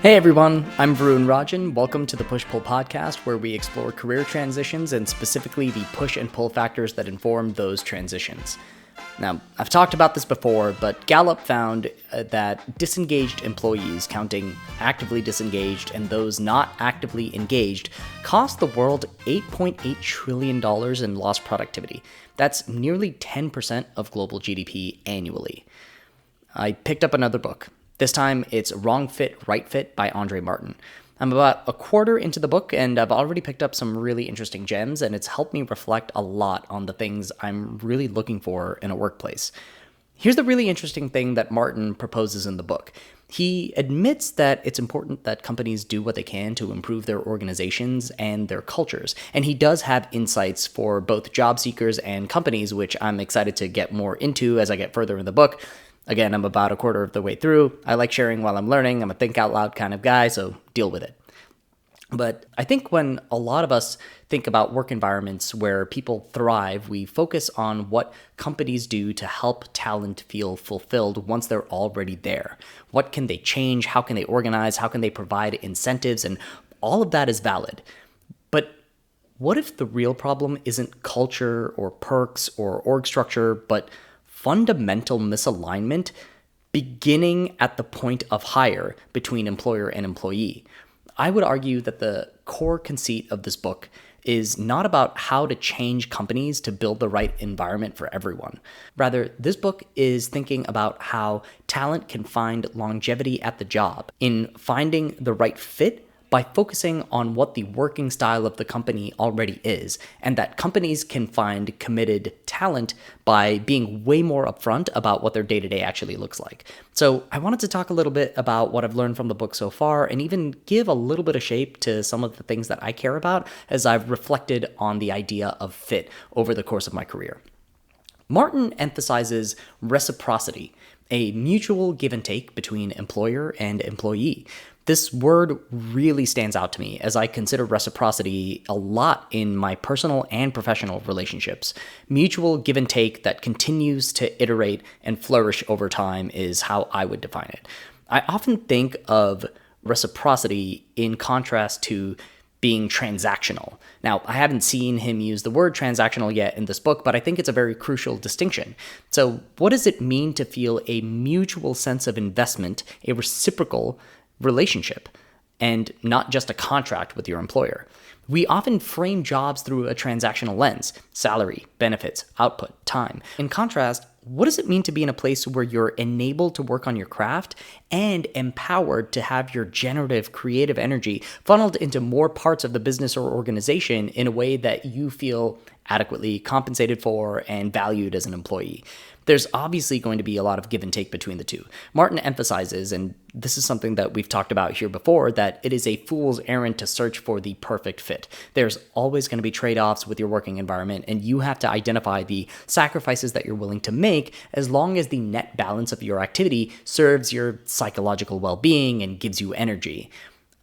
Hey everyone, I'm Varun Rajan. Welcome to the Push-Pull Podcast, where we explore career transitions and specifically the push and pull factors that inform those transitions. Now, I've talked about this before, but Gallup found that disengaged employees, counting actively disengaged and those not actively engaged, cost the world $8.8 trillion in lost productivity. That's nearly 10% of global GDP annually. I picked up another book. This time, it's Wrong Fit, Right Fit by Andre Martin. I'm about a quarter into the book, and I've already picked up some really interesting gems, and it's helped me reflect a lot on the things I'm really looking for in a workplace. Here's the really interesting thing that Martin proposes in the book. He admits that it's important that companies do what they can to improve their organizations and their cultures, and he does have insights for both job seekers and companies, which I'm excited to get more into as I get further in the book. Again, I'm about a quarter of the way through. I like sharing while I'm learning. I'm a think out loud kind of guy, so deal with it. But I think when a lot of us think about work environments where people thrive, we focus on what companies do to help talent feel fulfilled once they're already there. What can they change? How can they organize? How can they provide incentives? And all of that is valid. But what if the real problem isn't culture or perks or org structure, but fundamental misalignment beginning at the point of hire between employer and employee? I would argue that the core conceit of this book is not about how to change companies to build the right environment for everyone. Rather, this book is thinking about how talent can find longevity at the job in finding the right fit by focusing on what the working style of the company already is, and that companies can find committed talent by being way more upfront about what their day-to-day actually looks like. So I wanted to talk a little bit about what I've learned from the book so far, and even give a little bit of shape to some of the things that I care about as I've reflected on the idea of fit over the course of my career. Martin emphasizes reciprocity, a mutual give and take between employer and employee. This word really stands out to me as I consider reciprocity a lot in my personal and professional relationships. Mutual give and take that continues to iterate and flourish over time is how I would define it. I often think of reciprocity in contrast to being transactional. Now, I haven't seen him use the word transactional yet in this book, but I think it's a very crucial distinction. So what does it mean to feel a mutual sense of investment, a reciprocal relationship, and not just a contract with your employer? We often frame jobs through a transactional lens: salary, benefits, output, time. In contrast, what does it mean to be in a place where you're enabled to work on your craft and empowered to have your generative, creative energy funneled into more parts of the business or organization in a way that you feel adequately compensated for and valued as an employee? There's obviously going to be a lot of give and take between the two. Martin emphasizes, and this is something that we've talked about here before, that it is a fool's errand to search for the perfect fit. There's always going to be trade-offs with your working environment, and you have to identify the sacrifices that you're willing to make as long as the net balance of your activity serves your psychological well-being and gives you energy.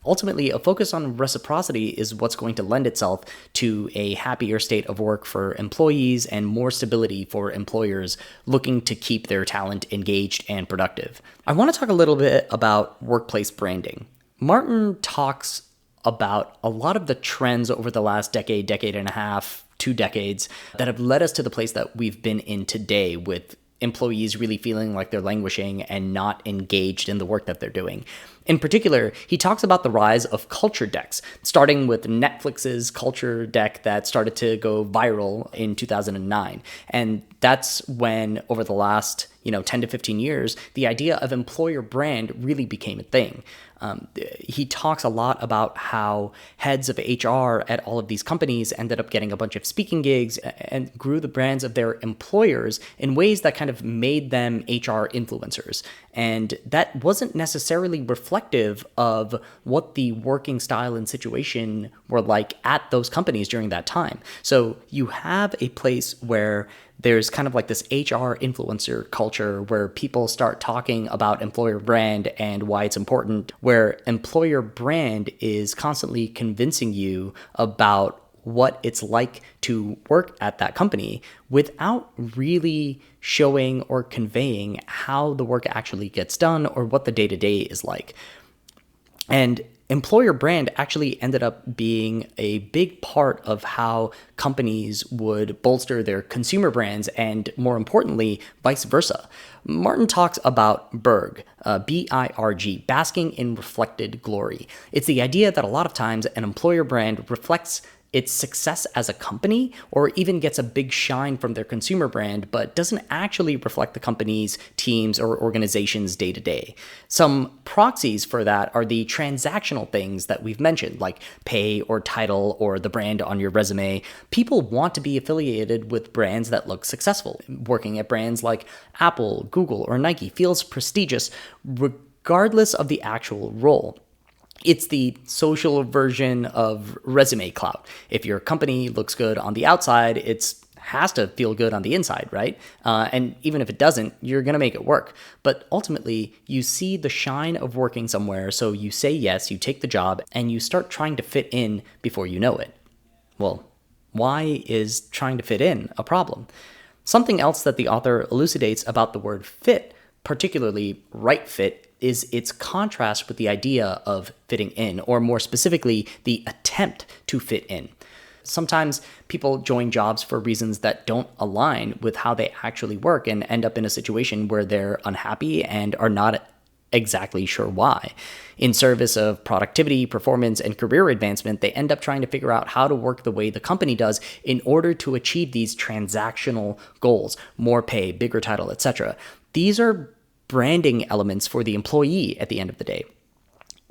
Ultimately, a focus on reciprocity is what's going to lend itself to a happier state of work for employees and more stability for employers looking to keep their talent engaged and productive. I want to talk a little bit about workplace branding. Martin talks about a lot of the trends over the last decade and a half, 2 decades, that have led us to the place that we've been in today, with employees really feeling like they're languishing and not engaged in the work that they're doing. In particular, he talks about the rise of culture decks, starting with Netflix's culture deck that started to go viral in 2009. And that's when, over the last 10 to 15 years, the idea of employer brand really became a thing. He talks a lot about how heads of HR at all of these companies ended up getting a bunch of speaking gigs and grew the brands of their employers in ways that kind of made them HR influencers. And that wasn't necessarily reflective of what the working style and situation were like at those companies during that time. So you have a place where there's kind of like this HR influencer culture where people start talking about employer brand and why it's important, where employer brand is constantly convincing you about what it's like to work at that company without really showing or conveying how the work actually gets done or what the day-to-day is like. And employer brand actually ended up being a big part of how companies would bolster their consumer brands and, more importantly, vice versa. Martin talks about BIRG, B-I-R-G, basking in reflected glory. It's the idea that a lot of times an employer brand reflects its success as a company, or even gets a big shine from their consumer brand, but doesn't actually reflect the company's teams or organizations day to day. Some proxies for that are the transactional things that we've mentioned, like pay or title or the brand on your resume. People want to be affiliated with brands that look successful. Working at brands like Apple, Google, or Nike feels prestigious regardless of the actual role. It's the social version of resume clout. If your company looks good on the outside, it has to feel good on the inside, right? And even if it doesn't, you're going to make it work. But ultimately, you see the shine of working somewhere, so you say yes, you take the job, and you start trying to fit in before you know it. Well, why is trying to fit in a problem? Something else that the author elucidates about the word fit, particularly right fit, is its contrast with the idea of fitting in, or more specifically, the attempt to fit in. Sometimes people join jobs for reasons that don't align with how they actually work and end up in a situation where they're unhappy and are not exactly sure why. In service of productivity, performance, and career advancement, they end up trying to figure out how to work the way the company does in order to achieve these transactional goals, more pay, bigger title, etc. These are branding elements for the employee at the end of the day.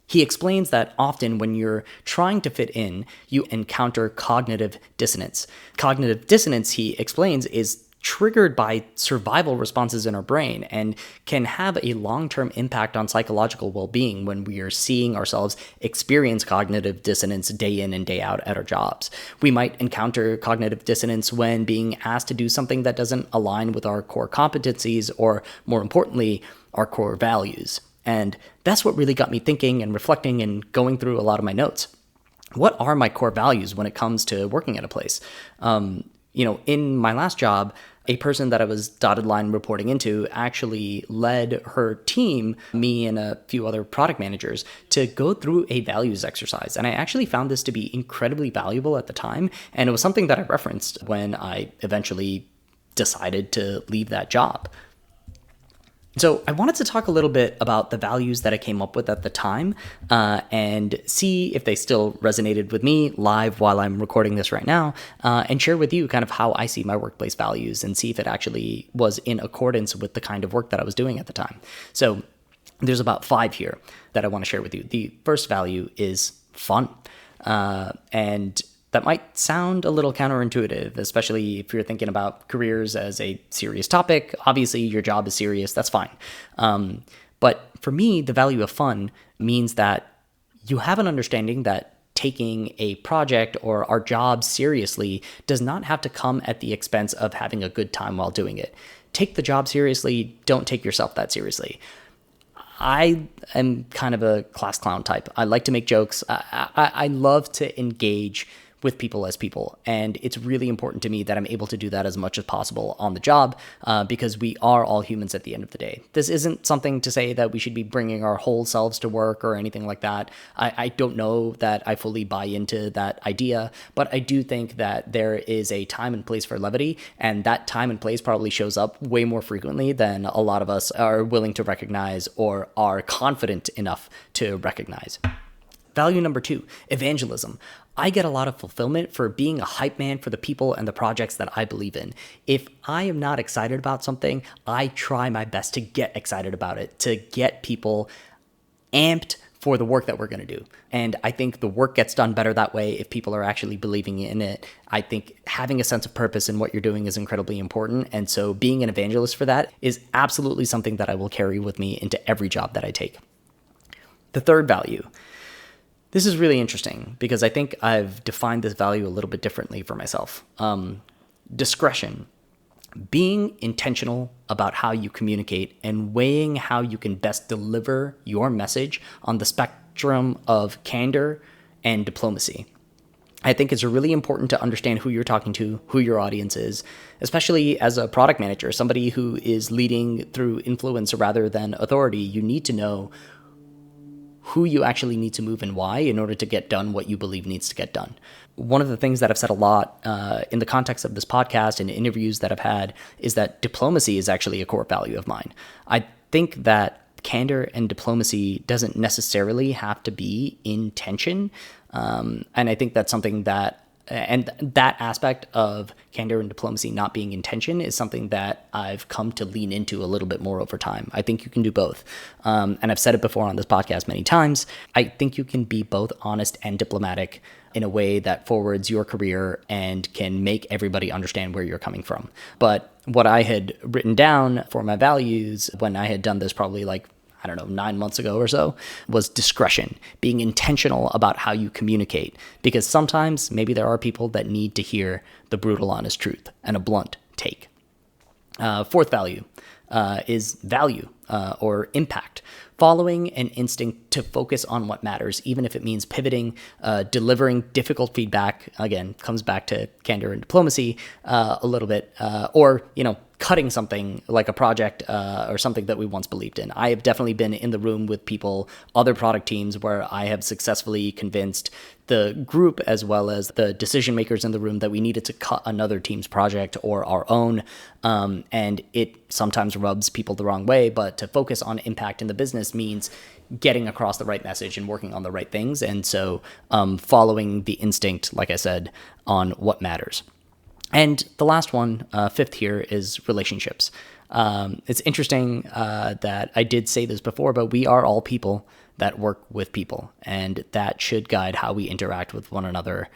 He explains that often when you're trying to fit in, you encounter cognitive dissonance. Cognitive dissonance, he explains, is triggered by survival responses in our brain and can have a long-term impact on psychological well-being when we are seeing ourselves experience cognitive dissonance day in and day out at our jobs. We might encounter cognitive dissonance when being asked to do something that doesn't align with our core competencies or, more importantly, our core values. And that's what really got me thinking and reflecting and going through a lot of my notes. What are my core values when it comes to working at a place? In my last job, a person that I was dotted line reporting into actually led her team, me and a few other product managers, to go through a values exercise. And I actually found this to be incredibly valuable at the time. And it was something that I referenced when I eventually decided to leave that job. So I wanted to talk a little bit about the values that I came up with at the time and see if they still resonated with me live while I'm recording this right now, and share with you kind of how I see my workplace values and see if it actually was in accordance with the kind of work that I was doing at the time. So there's about 5 here that I want to share with you. The first value is fun. And that might sound a little counterintuitive, especially if you're thinking about careers as a serious topic. Obviously, your job is serious. That's fine. But for me, the value of fun means that you have an understanding that taking a project or our job seriously does not have to come at the expense of having a good time while doing it. Take the job seriously. Don't take yourself that seriously. I am kind of a class clown type. I like to make jokes. I love to engage with people as people. And it's really important to me that I'm able to do that as much as possible on the job because we are all humans at the end of the day. This isn't something to say that we should be bringing our whole selves to work or anything like that. I don't know that I fully buy into that idea, but I do think that there is a time and place for levity, and that time and place probably shows up way more frequently than a lot of us are willing to recognize or are confident enough to recognize. Value number 2, evangelism. I get a lot of fulfillment for being a hype man for the people and the projects that I believe in. If I am not excited about something, I try my best to get excited about it, to get people amped for the work that we're going to do. And I think the work gets done better that way if people are actually believing in it. I think having a sense of purpose in what you're doing is incredibly important. And so being an evangelist for that is absolutely something that I will carry with me into every job that I take. The third value. This is really interesting because I think I've defined this value a little bit differently for myself. Discretion. Being intentional about how you communicate and weighing how you can best deliver your message on the spectrum of candor and diplomacy. I think it's really important to understand who you're talking to, who your audience is, especially as a product manager, somebody who is leading through influence rather than authority. You need to know who you actually need to move and why in order to get done what you believe needs to get done. One of the things that I've said a lot in the context of this podcast and interviews that I've had is that diplomacy is actually a core value of mine. I think that candor and diplomacy doesn't necessarily have to be in tension. And I think that's something that that aspect of candor and diplomacy not being in tension is something that I've come to lean into a little bit more over time. I think you can do both. And I've said it before on this podcast many times. I think you can be both honest and diplomatic in a way that forwards your career and can make everybody understand where you're coming from. But what I had written down for my values when I had done this probably 9 months ago or so, was discretion, being intentional about how you communicate. Because sometimes maybe there are people that need to hear the brutal, honest truth and a blunt take. Fourth value is value or impact. Following an instinct to focus on what matters, even if it means pivoting, delivering difficult feedback, again, comes back to candor and diplomacy a little bit, or, cutting something like a project or something that we once believed in. I have definitely been in the room with people, other product teams, where I have successfully convinced the group as well as the decision makers in the room that we needed to cut another team's project or our own. And it sometimes rubs people the wrong way, but to focus on impact in the business means getting across the right message and working on the right things. And so following the instinct, like I said, on what matters. And the last one, fifth here, is relationships. It's interesting that I did say this before, but we are all people that work with people, and that should guide how we interact with one another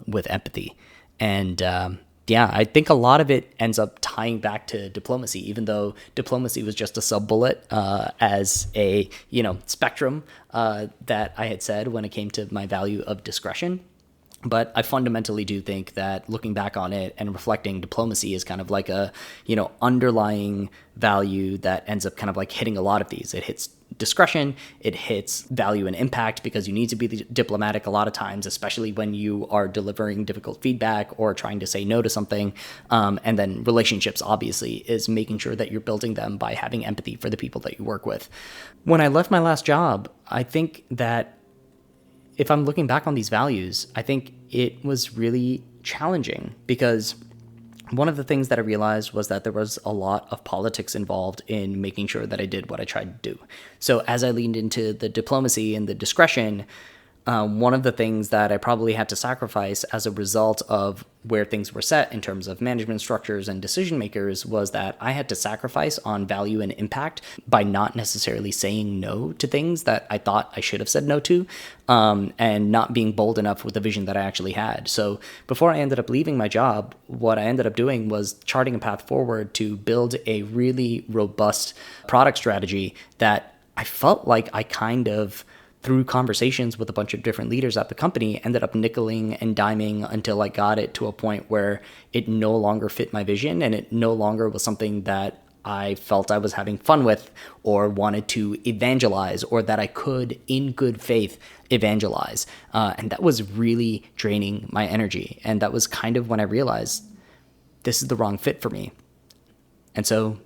with empathy. And I think a lot of it ends up tying back to diplomacy, even though diplomacy was just a sub-bullet as a spectrum that I had said when it came to my value of discretion. But I fundamentally do think that looking back on it and reflecting, diplomacy is kind of like a, underlying value that ends up kind of like hitting a lot of these. It hits discretion, it hits value and impact, because you need to be diplomatic a lot of times, especially when you are delivering difficult feedback or trying to say no to something. And then relationships, obviously, is making sure that you're building them by having empathy for the people that you work with. When I left my last job, I think that if I'm looking back on these values, I think it was really challenging, because one of the things that I realized was that there was a lot of politics involved in making sure that I did what I tried to do. So as I leaned into the diplomacy and the discretion, one of the things that I probably had to sacrifice as a result of where things were set in terms of management structures and decision makers was that I had to sacrifice on value and impact by not necessarily saying no to things that I thought I should have said no to, and not being bold enough with the vision that I actually had. So before I ended up leaving my job, what I ended up doing was charting a path forward to build a really robust product strategy that I felt like I kind of, through conversations with a bunch of different leaders at the company, ended up nickeling and diming until I got it to a point where it no longer fit my vision, and it no longer was something that I felt I was having fun with or wanted to evangelize, or that I could, in good faith, evangelize. And that was really draining my energy. And that was kind of when I realized this is the wrong fit for me. And so,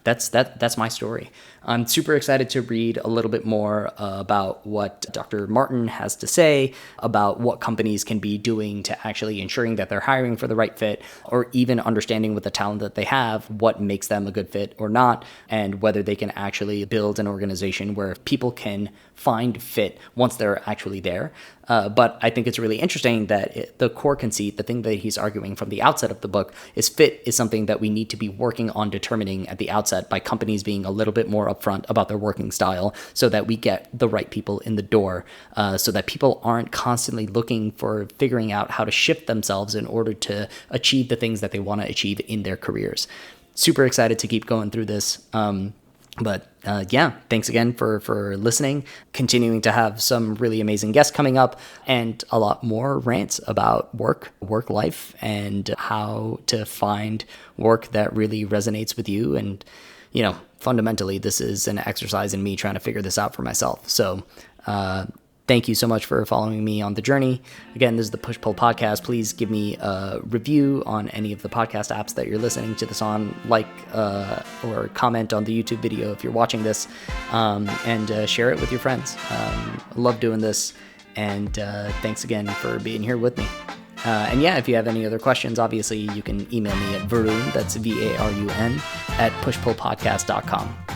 that's my story. I'm super excited to read a little bit more about what Dr. Martin has to say about what companies can be doing to actually ensuring that they're hiring for the right fit, or even understanding with the talent that they have, what makes them a good fit or not, and whether they can actually build an organization where people can find fit once they're actually there. But I think it's really interesting that the core conceit, the thing that he's arguing from the outset of the book, is fit is something that we need to be working on determining at the outset by companies being a little bit more upfront about their working style, so that we get the right people in the door, so that people aren't constantly looking for figuring out how to shift themselves in order to achieve the things that they want to achieve in their careers. Super excited to keep going through this. But thanks again for listening, continuing to have some really amazing guests coming up, and a lot more rants about work life, and how to find work that really resonates with you. And, fundamentally, this is an exercise in me trying to figure this out for myself. So Thank you so much for following me on the journey. Again, this is the Push Pull Podcast. Please give me a review on any of the podcast apps that you're listening to this on, or comment on the YouTube video if you're watching this, and share it with your friends. I love doing this, and thanks again for being here with me. And yeah, if you have any other questions, obviously you can email me at Varun, that's Varun, at pushpullpodcast.com.